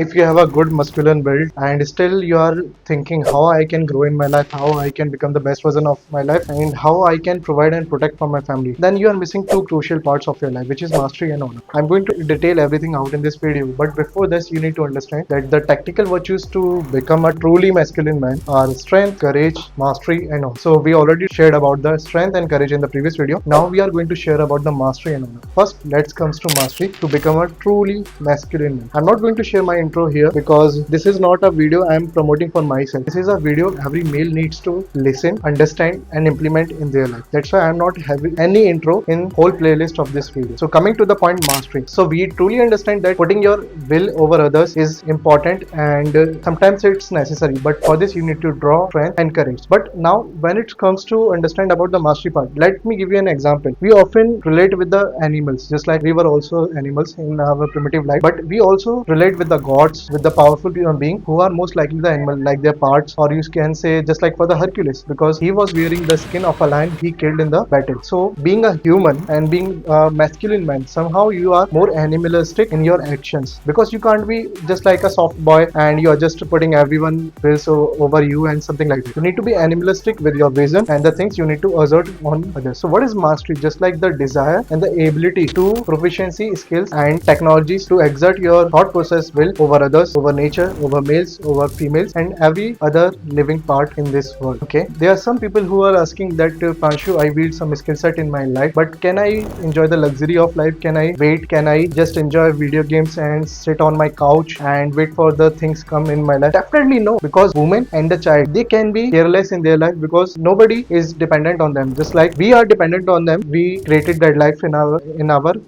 If you have a good masculine build and still you are thinking how I can grow in my life, how I can become the best version of my life, and how I can provide and protect for my family, then you are missing two crucial parts of your life, which is mastery and honor. I'm going to detail everything out in this video, but before this, you need to understand that the tactical virtues to become a truly masculine man are strength, courage, mastery, and honor. So we already shared about the strength and courage in the previous video. Now we are going to share about the mastery and honor. First, let's come to mastery to become a truly masculine man. I'm not going to share my intro here because this is not a video I am promoting for myself. This is a video every male needs to listen, understand, and implement in their life. That's why I'm not having any intro in whole playlist of this video. So coming to the point, mastery. So we truly understand that putting your will over others is important and sometimes it's necessary. But for this you need to draw strength and courage. But now when it comes to understand about the mastery part, let me give you an example. We often relate with the animals, just like we were also animals in our primitive life, but we also relate with the gods, with the powerful human being who are most likely the animal, like their parts, or you can say just like for the Hercules, because he was wearing the skin of a lion he killed in the battle. So being a human and being a masculine man, somehow you are more animalistic in your actions, because you can't be just like a soft boy and you are just putting everyone wills over you and something like that. You need to be animalistic with your vision and the things you need to assert on others. So what is mastery? Just like the desire and the ability to proficiency, skills, and technologies to exert your thought process will over others, over nature, over males, over females, and every other living part in this world. Okay, there are some people who are asking that Pranshu, I build some skill set in my life, but can I enjoy the luxury of life? Can I wait? Can I just enjoy video games and sit on my couch and wait for the things come in my life? Definitely no, because women and the child, they can be careless in their life because nobody is dependent on them. Just like we are dependent on them, we created that life in our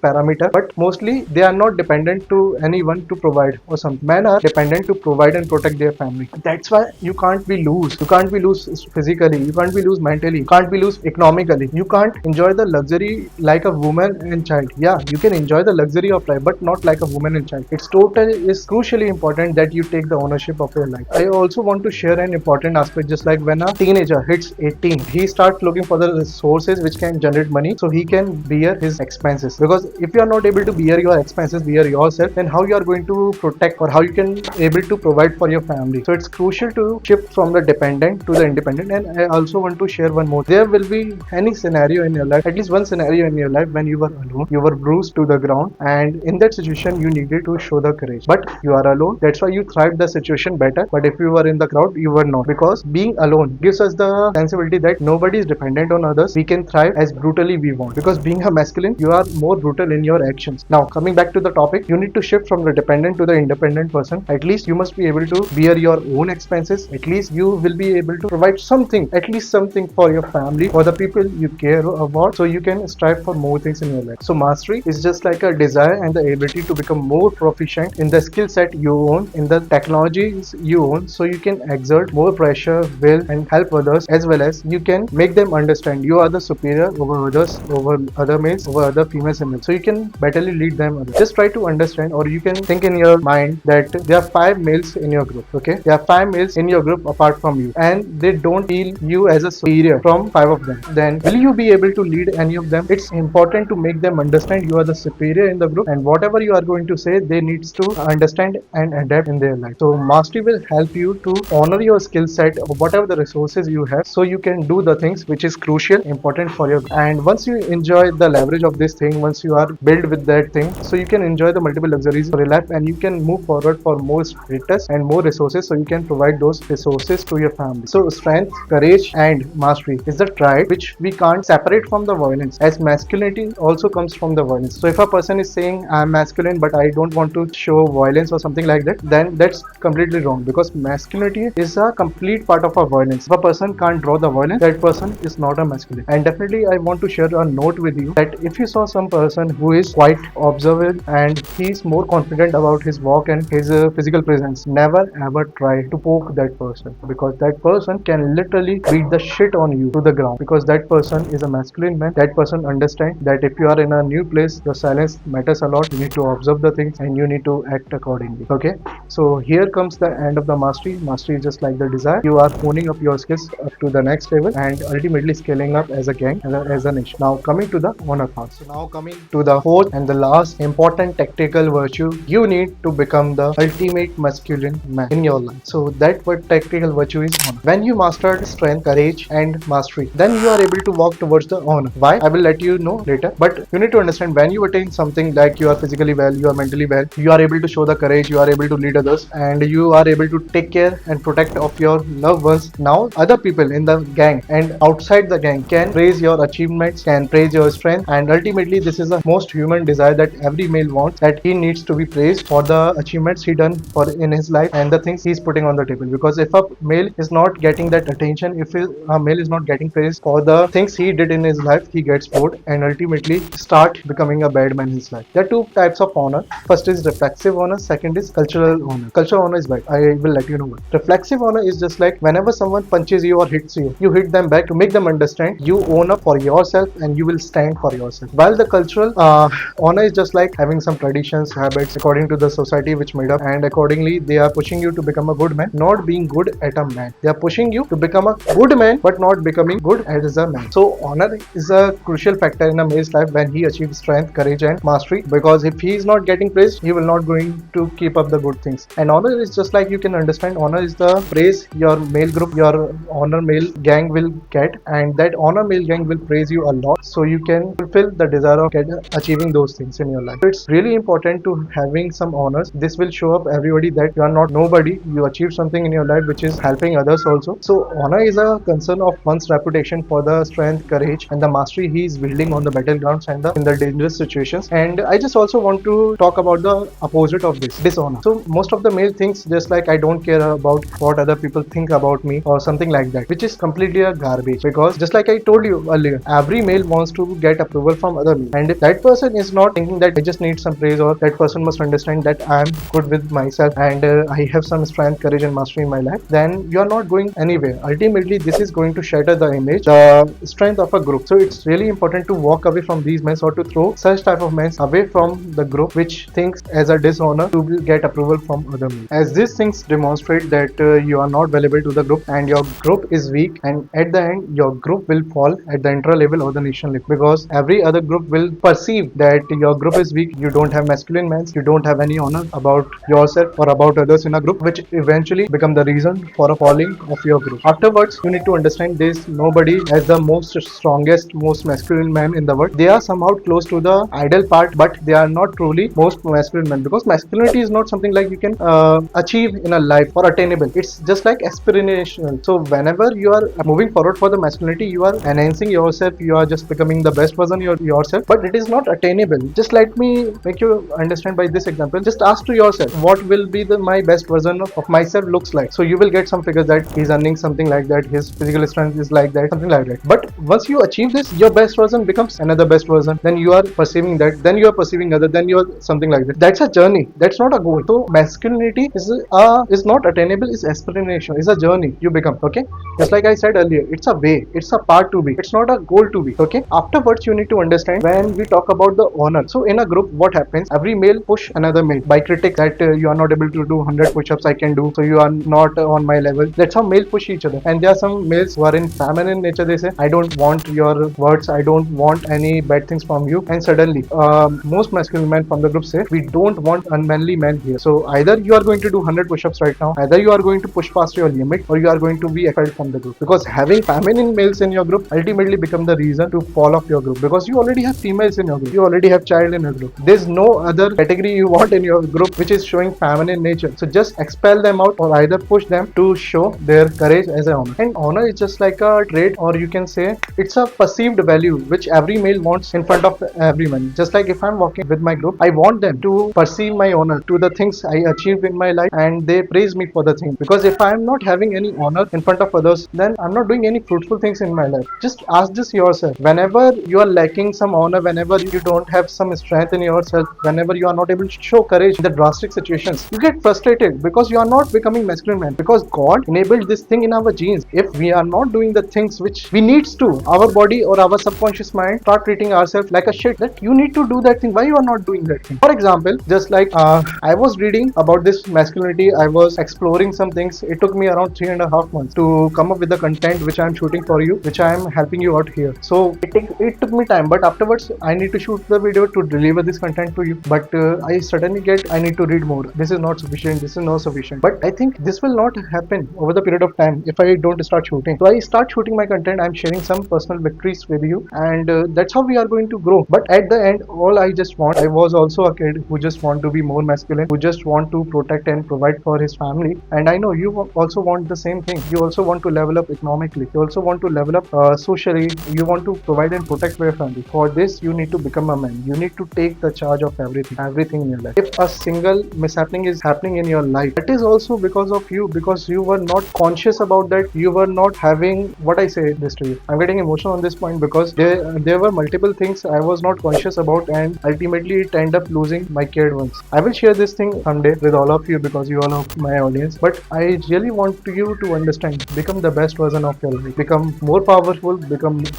parameter, but mostly they are not dependent to anyone to provide or something. Men are dependent to provide and protect their family. That's why you can't be loose. You can't be loose physically. You can't be loose mentally. You can't be loose economically. You can't enjoy the luxury like a woman and child. Yeah, you can enjoy the luxury of life, but not like a woman and child. It's crucially important that you take the ownership of your life. I also want to share an important aspect, just like when a teenager hits 18, he starts looking for the resources which can generate money so he can bear his expenses. Because if you are not able to bear your expenses, bear yourself, then how you are going to protect or how you can able to provide for your family. So it's crucial to shift from the dependent to the independent. And I also want to share one more. There will be any scenario in your life, at least one scenario in your life when you were alone, you were bruised to the ground, and in that situation you needed to show the courage, but you are alone. That's why you thrived the situation better. But if you were in the crowd, you were not, because being alone gives us the sensibility that nobody is dependent on others. We can thrive as brutally we want, because being a masculine, you are more brutal in your actions. Now coming back to the topic, you need to shift from the dependent to the independent person. At least you must be able to bear your own expenses. At least you will be able to provide something, at least something for your family, for the people you care about, so you can strive for more things in your life. So mastery is just like a desire and the ability to become more proficient in the skill set you own, in the technologies you own, so you can exert more pressure, will, and help others, as well as you can make them understand you are the superior over others, over other males, over other females and males, so you can betterly lead them. Just try to understand, or you can think in your mind that there are 5 males in your group. Okay, there are 5 males in your group apart from you, and they don't feel you as a superior from 5 of them. Then will you be able to lead any of them? It's important to make them understand you are the superior in the group, and whatever you are going to say, they needs to understand and adapt in their life. So mastery will help you to honor your skill set, or whatever the resources you have, so you can do the things which is crucial, important for your. And once you enjoy the leverage of this thing, once you are built with that thing, so you can enjoy the multiple luxuries for your life, and you can move forward for more status and more resources, so you can provide those resources to your family. So strength, courage, and mastery is the triad which we can't separate from the violence, as masculinity also comes from the violence. So if a person is saying I'm masculine but I don't want to show violence or something like that, then that's completely wrong, because masculinity is a complete part of a violence. If a person can't draw the violence, that person is not a masculine. And definitely I want to share a note with you that if you saw some person who is quite observant and he's more confident about his walk and his physical presence, never ever try to poke that person, because that person can literally beat the shit on you to the ground, because that person is a masculine man. That person understands that if you are in a new place, your silence matters a lot. You need to observe the things and you need to act accordingly. Okay, so here comes the end of the mastery. Mastery is just like the desire. You are honing up your skills up to the next level and ultimately scaling up as a gang and as a nation. Now coming to the honor part. So now coming to the fourth and the last important tactical virtue you need to become become the ultimate masculine man in your life. So that what tactical virtue is honor. When you mastered strength, courage, and mastery, then you are able to walk towards the honor. Why? I will let you know later. But you need to understand, when you attain something like you are physically well, you are mentally well, you are able to show the courage, you are able to lead others, and you are able to take care and protect of your loved ones. Now other people in the gang and outside the gang can praise your achievements, can praise your strength, and ultimately this is the most human desire that every male wants, that he needs to be praised for the achievements he done for in his life and the things he's putting on the table. Because if a male is not getting that attention, if a male is not getting praise for the things he did in his life, he gets bored and ultimately start becoming a bad man in his life. There are two types of honor. First is reflexive honor, second is cultural honor. Cultural honor is bad. I will let you know what. Reflexive honor is just like whenever someone punches you or hits you, you hit them back to make them understand you own up for yourself and you will stand for yourself. While the cultural honor is just like having some traditions, habits according to the society which made up, and accordingly they are pushing you to become a good man, not being good at a man. They are pushing you to become a good man but not becoming good as a man. So honor is a crucial factor in a male's life when he achieves strength, courage, and mastery, because if he is not getting praised, he will not going to keep up the good things. And honor is just like, you can understand, honor is the praise your male group, your honor male gang will get, and that honor male gang will praise you a lot, so you can fulfill the desire of achieving those things in your life. So it's really important to having some honors. This will show up everybody that you are not nobody, you achieve something in your life which is helping others also. So honor is a concern of one's reputation for the strength, courage, and the mastery he is building on the battlegrounds and in the dangerous situations. And I just also want to talk about the opposite of this, dishonor. So most of the male thinks just like, I don't care about what other people think about me or something like that, which is completely a garbage. Because just like I told you earlier, every male wants to get approval from other male, and if that person is not thinking that I just need some praise, or that person must understand that I am good with myself and I have some strength, courage, and mastery in my life, then you are not going anywhere. Ultimately this is going to shatter the image, the strength of a group. So it's really important to walk away from these men, or to throw such type of men away from the group which thinks as a dishonor to get approval from other men, as these things demonstrate that you are not valuable to the group and your group is weak, and at the end your group will fall at the intra level or the nation level, because every other group will perceive that your group is weak, you don't have masculine men, you don't have any honor about yourself or about others in a group, which eventually become the reason for a falling of your group. Afterwards you need to understand this, nobody as the most strongest, most masculine man in the world. They are somehow close to the ideal part, but they are not truly most masculine men, because masculinity is not something like you can achieve in a life or attainable. It's just like aspirational. So whenever you are moving forward for the masculinity, you are enhancing yourself, you are just becoming the best version of yourself, but it is not attainable. Just let me make you understand by this example. Just ask to yourself, what will be my best version of myself looks like. So you will get some figures that he's earning something like that, his physical strength is like that, something like that. But once you achieve this, your best version becomes another best version, then you are perceiving that, then you are perceiving other, then you are something like that. That's a journey, that's not a goal. So masculinity is not attainable, is aspiration, is a journey you become. Okay, just like I said earlier, it's a way, it's a part to be, it's not a goal to be. Okay, afterwards you need to understand, when we talk about the honor, so in a group what happens, every male push another male by critics that you are not able to do 100 push-ups, I can do, so you are not on my level. That's how male push each other. And there are some males who are in feminine nature, they say, I don't want your words, I don't want any bad things from you, and suddenly most masculine men from the group say, we don't want unmanly men here. So either you are going to do 100 push-ups right now, either you are going to push past your limit, or you are going to be expelled from the group, because having feminine males in your group ultimately become the reason to fall off your group, because you already have females in your group, you already have child in your group. There's no other category you want in your group which is showing feminine nature. So just expel them out, or either push them to show their courage as an honor. And honor is just like a trait, or you can say it's a perceived value which every male wants in front of everyone. Just like if I'm walking with my group, I want them to perceive my honor to the things I achieved in my life, and they praise me for the thing. Because if I'm not having any honor in front of others, then I'm not doing any fruitful things in my life. Just ask this yourself. Whenever you are lacking some honor, whenever you don't have some strength in yourself, whenever you are not able to show courage in the drastic situations, you get frustrated because you are not becoming masculine man, because God enabled this thing in our genes. If we are not doing the things which we need to, our body or our subconscious mind start treating ourselves like a shit, that you need to do that thing, why you are not doing that thing. For example, just like I was reading about this masculinity, I was exploring some things. It took me around 3.5 months to come up with the content which I am shooting for you, which I am helping you out here. So it took me time, but afterwards I need to shoot the video to deliver this content to you. But I need to read more. This is not sufficient. This is not sufficient. But I think this will not happen over the period of time if I don't start shooting. So I start shooting my content. I'm sharing some personal victories with you, and that's how we are going to grow. But at the end, all I just want, I was also a kid who just want to be more masculine, who just want to protect and provide for his family. And I know you also want the same thing. You also want to level up economically. You also want to level up socially. You want to provide and protect for your family. For this, you need to become a man. You need to take the charge of everything in your life. If a single mishappening is happening in your life, it is also because of you, because you were not conscious about that. You were not having, what I say this to you, I'm getting emotional on this point because there were multiple things I was not conscious about, and ultimately it ended up losing my cared ones. I will share this thing someday with all of you because you all are my audience. But I really want you to understand, become the best version of your life, become more powerful,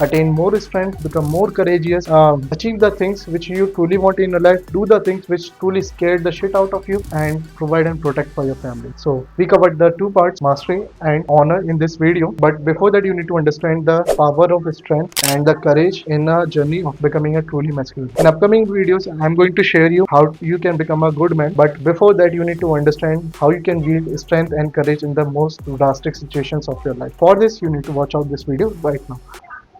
attain more strength, become more courageous, achieve the things which you truly want in your life, do the things which truly scared the shit out of you, and provide and protect for your family. So we covered the two parts, mastery and honor, in this video. But before that, you need to understand the power of strength and the courage in a journey of becoming a truly masculine. In upcoming videos, I'm going to share you how you can become a good man. But before that, you need to understand how you can wield strength and courage in the most drastic situations of your life. For this, you need to watch out this video right now.